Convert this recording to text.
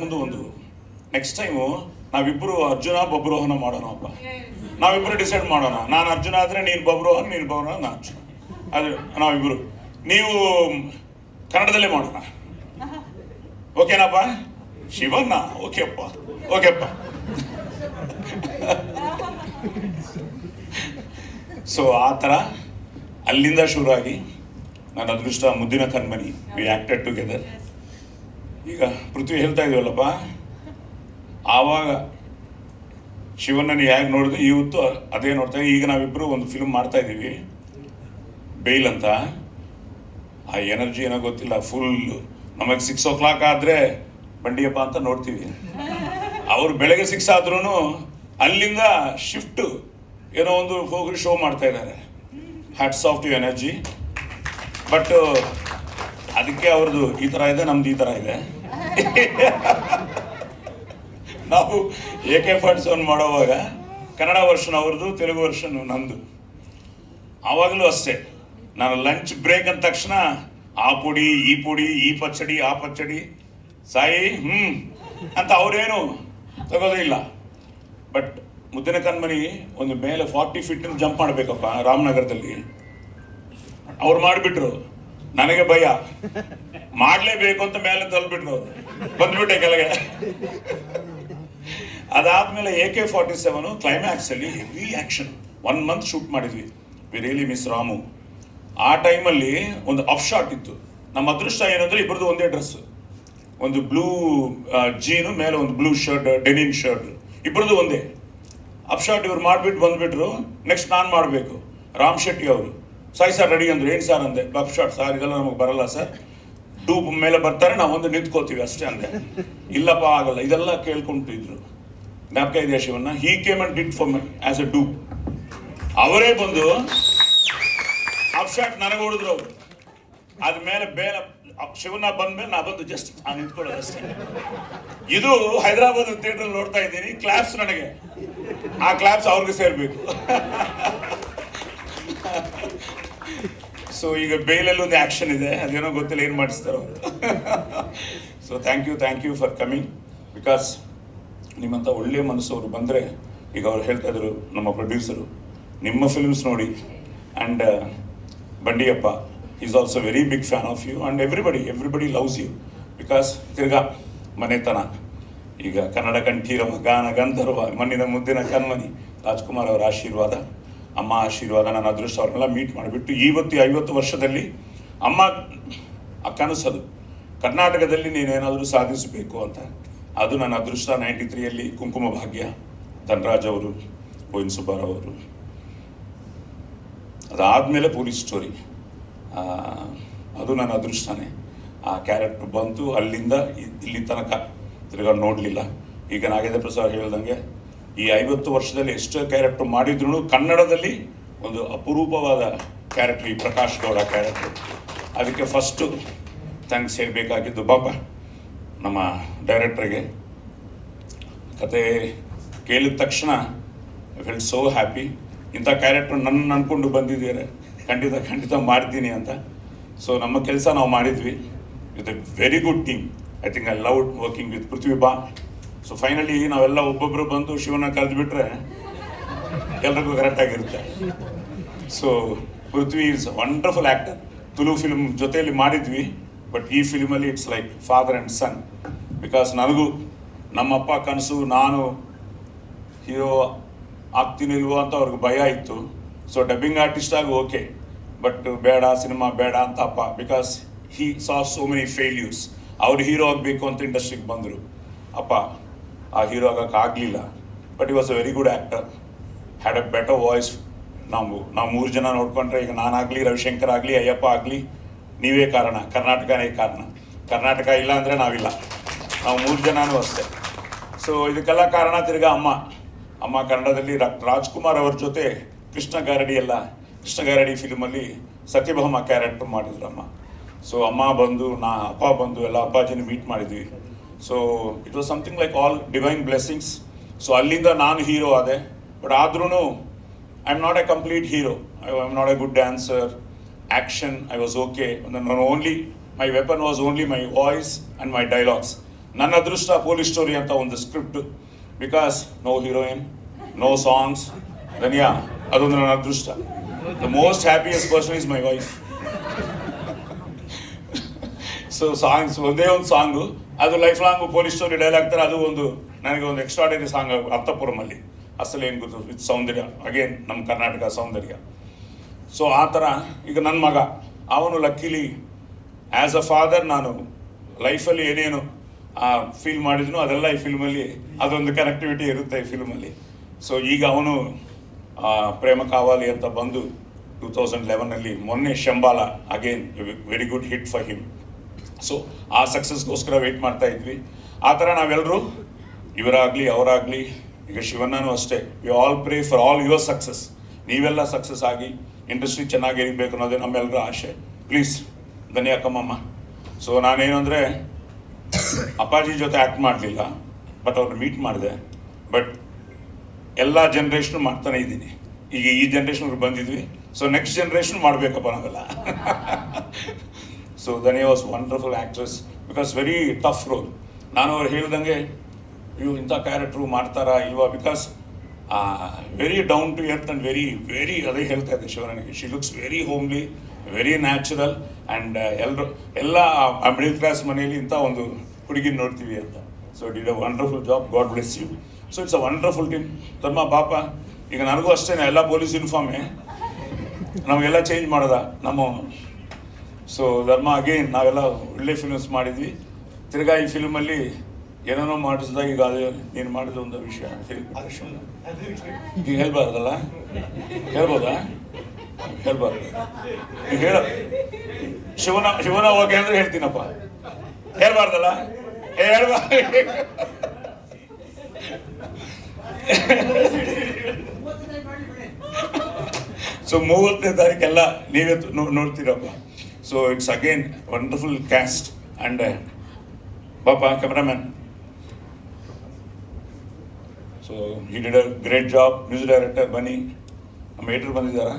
ಮುಂದೆ ಒಂದು next time ನಾವಿಬ್ಬರು ಅರ್ಜುನ ಬಬ್ರೋಹನ ಮಾಡೋಣಪ್ಪ. ನಾವಿಬ್ಬರು ಡಿಸೈಡ್ ಮಾಡೋಣ. ನಾನು ಅರ್ಜುನ ಆದರೆ ನೀನು ಬಬ್ರೋಹನ್, ನೀನು ಬಬ್ರೋಹನ್, ನಾನು ಅರ್ಜುನ. ಅದು ನಾವಿಬ್ಬರು. ನೀವು ಕನ್ನಡದಲ್ಲೇ ಮಾಡೋಣ, ಓಕೆನಪ್ಪ? ಶಿವಣ್ಣ ಓಕೆಪ್ಪ, ಓಕೆಪ್ಪ. ಸೊ ಆ ಥರ ಅಲ್ಲಿಂದ ಶುರುವಾಗಿ ನನ್ನ ಅದೃಷ್ಟ ಮುದ್ದಿನ ಕಣ್ಮನಿ, ವಿ ಆ್ಯಕ್ಟೆಡ್ ಟುಗೆದರ್. ಈಗ ಪೃಥ್ವಿ ಹೇಳ್ತಾ ಇದೀವಲ್ಲಪ್ಪ, ಆವಾಗ ಶಿವಣ್ಣನ ಹೇಗೆ ನೋಡಿದ್ವಿ, ಇವತ್ತು ಅದೇ ನೋಡ್ತಾ. ಈಗ ನಾವಿಬ್ಬರು ಒಂದು ಫಿಲ್ಮ್ ಮಾಡ್ತಾ ಇದ್ದೀವಿ, ಬೇಲ್ ಅಂತ. ಆ ಎನರ್ಜಿ ಏನೋ ಗೊತ್ತಿಲ್ಲ, ಫುಲ್. ನಮಗೆ 6 o'clock ಆದರೆ ಬಂಡಿಯಪ್ಪ ಅಂತ ನೋಡ್ತೀವಿ, ಅವರು ಬೆಳಗ್ಗೆ 6 ಆದ್ರೂ ಅಲ್ಲಿಂದ ಶಿಫ್ಟು ಏನೋ ಒಂದು ಹೋಗಿ ಶೋ ಮಾಡ್ತಾ ಇದ್ದಾರೆ. Hats off to energy. But ಅದಕ್ಕೆ ಅವ್ರದ್ದು ಈ ಥರ ಇದೆ, ನಮ್ದು ಈ ಥರ ಇದೆ. ನಾವು AK-47 ಮಾಡೋವಾಗ ಕನ್ನಡ ವರ್ಷನ್ ಅವ್ರದ್ದು, ತೆಲುಗು ವರ್ಷನ್ ನಂದು. ಆವಾಗಲೂ ಅಷ್ಟೇ, ನಾನು ಲಂಚ್ ಬ್ರೇಕ್ ಅಂದ ತಕ್ಷಣ ಆ ಪುಡಿ, ಈ ಪಚ್ಚಡಿ, ಆ ಪಚ್ಚಡಿ, ಸಾಯಿ ಅಂತ ಅವ್ರೇನು ತಗೋದೇ ಇಲ್ಲ. ಬಟ್ ಮುದ್ದಿನ ಕಣ್ಮನಿ ಒಂದು ಮೇಲೆ 40 feet ಜಂಪ್ ಮಾಡಬೇಕಪ್ಪ ರಾಮನಗರದಲ್ಲಿ. ಅವ್ರು ಮಾಡಿಬಿಟ್ರು, ನನಗೆ ಭಯ, ಮಾಡಲೇಬೇಕು ಅಂತ ಮೇಲೆ ತಳ್ಳಿಬಿಟ್ರು, ಬಂದ್ಬಿಟ್ಟೆ ಕೆಳಗೆ. ಅದಾದ್ಮೇಲೆ AK-47 ಕ್ಲೈಮ್ಯಾಕ್ಸಲ್ಲಿ ಹೆವಿ ಆ್ಯಕ್ಷನ್ 1 month ಶೂಟ್ ಮಾಡಿದ್ವಿ. We really miss Ramu. ಆ ಟೈಮಲ್ಲಿ ಒಂದು ಆಫ್ ಶಾಟ್ ಇತ್ತು. ನಮ್ಮ ಅದೃಷ್ಟ ಏನಂದ್ರೆ ಇಬ್ಬರದು ಒಂದೇ ಡ್ರೆಸ್, ಒಂದು ಬ್ಲೂ ಜೀನು ಮೇಲೆ ಒಂದು ಬ್ಲೂ ಶರ್ಟ್, ಡೆನಿಮ್ ಶರ್ಟ್, ಇಬ್ಬರದು ಒಂದೇ. ಅಪ್ ಶಾಟ್ ಇವ್ರು ಮಾಡಿಬಿಟ್ಟು ಬಂದ್ಬಿಟ್ರು. ನೆಕ್ಸ್ಟ್ ನಾನು ಮಾಡಬೇಕು. ರಾಮ್ ಶೆಟ್ಟಿ ಅವರು, ಸಾಯಿ ಸರ್ ರೆಡಿ ಅಂದರು. ಏನು ಸರ್ ಅಂದೆ, ಅಪ್ ಶಾಟ್ ಸರ್, ಇದೆಲ್ಲ ನಮಗೆ ಬರಲ್ಲ ಸರ್, ಡೂಪ್ ಮೇಲೆ ಬರ್ತಾರೆ, ನಾವು ಒಂದು ನಿಂತ್ಕೋತೀವಿ ಅಷ್ಟೇ ಅಂದೆ. ಇಲ್ಲಪ್ಪ ಆಗಲ್ಲ, ಇದೆಲ್ಲ ಕೇಳ್ಕೊಂಡಿದ್ರು. ಜ್ಞಾಪಕ ಇದೆಯಾ Shivanna? He came and did for my as a dupe. ಅವರೇ ಬಂದು ಅಪ್ ಶಾಟ್ ನನಗೆ ಹೊಡೆದ್ರು ಅವರು. ಆದ್ಮೇಲೆ ಬೇರೆ ಶಿವಣ್ಣ ಬಂದ್ಮೇಲೆ ನಾ ಬಂದು ಜಸ್ಟ್ ನಿಂತ್ಕೊಳ್ಳೋದು ಅಷ್ಟೇ. ಇದು ಹೈದರಾಬಾದ್ ಥಿಯೇಟರ್ ನೋಡ್ತಾ ಇದ್ದೀನಿ. ಕ್ಲಾಪ್ಸ್ ನನಗೆ, ಆ ಕ್ಲಾಪ್ಸ್ ಅವ್ರಿಗೆ ಸೇರ್ಬೇಕು. ಸೊ ಈಗ ಬೇಲಲ್ಲಿ ಒಂದು ಆ್ಯಕ್ಷನ್ ಇದೆ, ಅದೇನೋ ಗೊತ್ತಿಲ್ಲ ಏನು ಮಾಡಿಸ್ತಾರೋ. So thank you for coming. Because ನಿಮ್ಮಂಥ ಒಳ್ಳೆಯ ಮನಸ್ಸವರು ಬಂದರೆ, ಈಗ ಅವ್ರು ಹೇಳ್ತಾ ಇದ್ರು ನಮ್ಮ ಪ್ರೊಡ್ಯೂಸರು, ನಿಮ್ಮ ಫಿಲ್ಮ್ಸ್ ನೋಡಿ. And Bandiyappa is also very big fan of you. And everybody loves you. Because ತಿರ್ಗಾ ಮನೆತನ. ಈಗ ಕನ್ನಡ ಕಂಠೀರವ ಗಾನ ಗಂಧರ್ವ ಮಣ್ಣಿನ ಮುದ್ದಿನ ಕಣ್ಮನಿ ರಾಜ್ಕುಮಾರ್ ಅವರ ಆಶೀರ್ವಾದ, ಅಮ್ಮ ಆಶೀರ್ವಾದ, ನನ್ನ ಅದೃಷ್ಟ ಅವ್ರನ್ನೆಲ್ಲ ಮೀಟ್ ಮಾಡಿಬಿಟ್ಟು ಇವತ್ತು 50 ವರ್ಷದಲ್ಲಿ ಅಮ್ಮ ಕನಸದು ಕರ್ನಾಟಕದಲ್ಲಿ ನೀನೇನಾದರೂ ಸಾಧಿಸಬೇಕು ಅಂತ. ಅದು ನನ್ನ ಅದೃಷ್ಟ. 93ಯಲ್ಲಿ ಕುಂಕುಮ ಭಾಗ್ಯ, ಧನರಾಜ್ ಅವರು, ಗೋವಿಂದ ಸುಬ್ಬಾರಾವ್ ಅವರು. ಅದಾದಮೇಲೆ ಪೊಲೀಸ್ ಸ್ಟೋರಿ, ಅದು ನನ್ನ ಅದೃಷ್ಟನೇ. ಆ ಕ್ಯಾರೆಕ್ಟರ್ ಬಂತು, ಅಲ್ಲಿಂದ ಇಲ್ಲಿ ತನಕ ತಿರ್ಗಾ ನೋಡಲಿಲ್ಲ. ಈಗ ನಾಗೇಂದ್ರ ಪ್ರಸಾದ್ ಹೇಳ್ದಂಗೆ ಈ 50 ವರ್ಷದಲ್ಲಿ ಎಷ್ಟೋ ಕ್ಯಾರೆಕ್ಟರ್ ಮಾಡಿದ್ರು ಕನ್ನಡದಲ್ಲಿ ಒಂದು ಅಪರೂಪವಾದ ಕ್ಯಾರೆಕ್ಟರ್ ಈ ಪ್ರಕಾಶ್ ಗೌಡ ಕ್ಯಾರೆಕ್ಟರ್. ಅದಕ್ಕೆ ಫಸ್ಟು ಥ್ಯಾಂಕ್ಸ್ ಹೇಳಬೇಕಾಗಿದ್ದು ಬಾಪ ನಮ್ಮ ಡೈರೆಕ್ಟ್ರಿಗೆ. ಕತೆ ಕೇಳಿದ ತಕ್ಷಣ ಐ ಫೆಲ್ಟ್ ಸೋ ಹ್ಯಾಪಿ. ಇಂಥ ಕ್ಯಾರೆಕ್ಟರ್ ನನ್ನ ಅಂದ್ಕೊಂಡು ಬಂದಿದ್ದೀರ, ಖಂಡಿತ ಮಾಡ್ತೀನಿ ಅಂತ. ಸೊ ನಮ್ಮ ಕೆಲಸ ನಾವು ಮಾಡಿದ್ವಿ with a very good team. I think I love working with Prithvi ಬಾ. ಸೊ ಫೈನಲಿ ನಾವೆಲ್ಲ ಒಬ್ಬೊಬ್ಬರು ಬಂದು ಶಿವನ ಕರೆದುಬಿಟ್ರೆ ಎಲ್ರಿಗೂ ಕರೆಕ್ಟಾಗಿರುತ್ತೆ. So Prithvi is wonderful actor. Tulu film ಜೊತೆಯಲ್ಲಿ ಮಾಡಿದ್ವಿ, ಬಟ್ ಈ ಫಿಲ್ಮಲ್ಲಿ it's like father and son. Because ನನಗೂ ನಮ್ಮಪ್ಪ ಕನಸು, ನಾನು ಹೀರೋ ಆಗ್ತೀನಿಲ್ವೋ ಅಂತ ಅವ್ರಿಗೆ ಭಯ ಇತ್ತು. ಸೊ ಡಬ್ಬಿಂಗ್ ಆರ್ಟಿಸ್ಟ್ ಆಗಿ ಓಕೆ, ಬಟ್ ಬೇಡ ಸಿನಿಮಾ ಬೇಡ ಅಂತ ಅಪ್ಪ. Because he saw so many failures. ಅವ್ರು ಹೀರೋ ಆಗಬೇಕು ಅಂತ ಇಂಡಸ್ಟ್ರಿಗೆ ಬಂದರು. ಅಪ್ಪ ಆ ಹೀರೋ ಆಗೋಕ್ಕಾಗಲಿಲ್ಲ. ಬಟ್ ಈ was a very good actor, had a better voice. ನಾವು 3 ಜನ ನೋಡ್ಕೊಂಡ್ರೆ, ಈಗ ನಾನಾಗಲಿ, ರವಿಶಂಕರ್ ಆಗಲಿ, ಅಯ್ಯಪ್ಪ ಆಗಲಿ, ನೀವೇ ಕಾರಣ, ಕರ್ನಾಟಕನೇ ಕಾರಣ. ಕರ್ನಾಟಕ ಇಲ್ಲ ಅಂದರೆ ನಾವಿಲ್ಲ, ನಾವು 3 ಜನನೂ ಅಷ್ಟೇ. ಸೊ ಇದಕ್ಕೆಲ್ಲ ಕಾರಣ ತಿರ್ಗಾ ಅಮ್ಮ ಕನ್ನಡದಲ್ಲಿ ರಾಜ್ಕುಮಾರ್ ಅವ್ರ ಜೊತೆ ಕೃಷ್ಣ ಗಾರಡಿ ಫಿಲ್ಮಲ್ಲಿ ಸತ್ಯಭಾಮ ಕ್ಯಾರೆಕ್ಟರ್ ಮಾಡಿದ್ರು ಅಮ್ಮ. ಸೊ ಅಮ್ಮ ಬಂದು, ಅಪ್ಪ ಬಂದು, ಎಲ್ಲ ಅಪ್ಪಾಜಿನ ಮೀಟ್ ಮಾಡಿದ್ವಿ. So it was something like all divine blessings. So ಅಲ್ಲಿಂದ ನಾನು ಹೀರೋ ಆದೆ. ಬಟ್ ಆದ್ರೂ I am not A complete hero. I am not A good dancer. Action I was okay. Only my weapon was only my voice and my dialogues. ನನ್ನ ಅದೃಷ್ಟ police story ಅಂತ ಒಂದು script, because no heroine, no songs, ಧನ್ಯಾ, ಅದೊಂದು ನನ್ನ ಅದೃಷ್ಟ. The most happiest person is my wife. So songs ಒಂದೇ ಒಂದು song, ಅದು life long police story dialogue ಥರ, ಅದು ಒಂದು ನನಗೆ ಒಂದು ಎಕ್ಸ್ಟ್ರಾಡನರಿ ಸಾಂಗ್ ಅರ್ಥಪುರಮಲ್ಲಿ. ಅಸಲು ಏನು ಗೊತ್ತು, ವಿತ್ ಸೌಂದರ್ಯ, ಅಗೇನ್ ನಮ್ಮ ಕರ್ನಾಟಕ ಸೌಂದರ್ಯ. ಸೊ ಆ ಥರ ಈಗ ನನ್ನ ಮಗ, ಅವನು ಲಕ್ಕಿಲಿ ಆ್ಯಸ್ ಅ ಫಾದರ್ ನಾನು ಲೈಫಲ್ಲಿ ಏನೇನು ಫೀಲ್ ಮಾಡಿದ್ನೋ ಅದೆಲ್ಲ ಈ ಫಿಲ್ಮಲ್ಲಿ ಅದೊಂದು ಕನೆಕ್ಟಿವಿಟಿ ಇರುತ್ತೆ ಈ ಫಿಲ್ಮಲ್ಲಿ. ಸೊ ಈಗ ಅವನು ಪ್ರೇಮ ಕಾವಾಲಿ ಅಂತ ಬಂದು 2011 ಮೊನ್ನೆ Shambala, again very good hit for him. So ಆ ಸಕ್ಸಸ್ಗೋಸ್ಕರ ವೆಯ್ಟ್ ಮಾಡ್ತಾ ಇದ್ವಿ. ಆ ಥರ ನಾವೆಲ್ಲರೂ ಇವರಾಗಲಿ ಅವರಾಗಲಿ, ಈಗ ಶಿವಣ್ಣನೂ ಅಷ್ಟೇ, we all pray for all your success. ನೀವೆಲ್ಲ ಸಕ್ಸಸ್ ಆಗಿ ಇಂಡಸ್ಟ್ರಿ ಚೆನ್ನಾಗಿ ಇರಬೇಕು ಅನ್ನೋದೇ ನಮ್ಮೆಲ್ಲರ ಆಸೆ. Please Dhanya ಕಮ್ಮಮ್ಮ. ಸೊ ನಾನೇನು ಅಂದರೆ ಅಪ್ಪಾಜಿ ಜೊತೆ ಆ್ಯಕ್ಟ್ ಮಾಡಲಿಲ್ಲ, ಬಟ್ ಅವ್ರನ್ನ ಮೀಟ್ ಮಾಡಿದೆ. ಬಟ್ ಎಲ್ಲ ಜನ್ರೇಷನು ಮಾಡ್ತಾನೆ ಇದ್ದೀನಿ. ಈಗ ಈ ಜನ್ರೇಷನ್ಗೆ ಬಂದಿದ್ವಿ, ಸೊ ನೆಕ್ಸ್ಟ್ ಜನ್ರೇಷನ್ ಮಾಡಬೇಕಪ್ಪ ನಾವೆಲ್ಲ. So Dhanya was wonderful actress, because very tough role. ನಾನು ಅವ್ರು ಹೇಳ್ದಂಗೆ ಇವು ಇಂಥ ಕ್ಯಾರೆಕ್ಟ್ರು ಮಾಡ್ತಾರಾ ಇಲ್ವಾ, because very down to earth and very ಅದೇ ಹೇಳ್ತಾ ಇದ್ದೆ ಶಿವನಿಗೆ, she looks very homely, very natural, and ಎಲ್ಲ ಮಿಡಲ್ ಕ್ಲಾಸ್ ಮನೆಯಲ್ಲಿ ಇಂಥ ಒಂದು ಹುಡುಗಿನ ನೋಡ್ತೀವಿ ಅಂತ. So did a wonderful job, God bless you. So it's a wonderful team. ಧರ್ಮ ಪಾಪ ಈಗ ನನಗೂ ಅಷ್ಟೇ, ಎಲ್ಲ ಪೊಲೀಸ್ ಯೂನಿಫಾರ್ಮೇ, ನಮಗೆಲ್ಲ ಚೇಂಜ್ ಮಾಡೋದ ನಮ್ಮ. ಸೊ ಧರ್ಮ ಅಗೇನ್ ನಾವೆಲ್ಲ ಒಳ್ಳೆ ಫಿಲ್ಮ್ಸ್ ಮಾಡಿದ್ವಿ. ತಿರ್ಗಾ ಈ ಫಿಲ್ಮಲ್ಲಿ ಏನೇನೋ ಮಾಡಿಸಿದಾಗ ಈಗ ಅದೇ ನೀನು ಮಾಡಿದ ಒಂದು ವಿಷಯ ಈಗ ಹೇಳ್ಬಾರ್ದಲ್ಲ, ಹೇಳ್ಬೋದಾ? ಹೇಳ್ಬಾರ್ದು ಈಗ ಹೇಳ. ಶಿವನ ಹೋಗಿ ಅಂದ್ರೆ ಹೇಳ್ತೀನಪ್ಪ, ಹೇಳ್ಬಾರ್ದಲ್ಲ? ಹೇಳ್ಬಾರ್ದು. ಸೊ 30ನೇ ತಾರೀಕೆಲ್ಲ ನೀವೇ ನೋಡ್ತೀರಪ್ಪ. So it's again wonderful cast. And ಪಾಪ cameraman, so he did a great job. Music director ಬನ್ನಿ, ನಮ್ಮ ಏಟ್ರು ಬಂದಿದ್ದಾರಾ?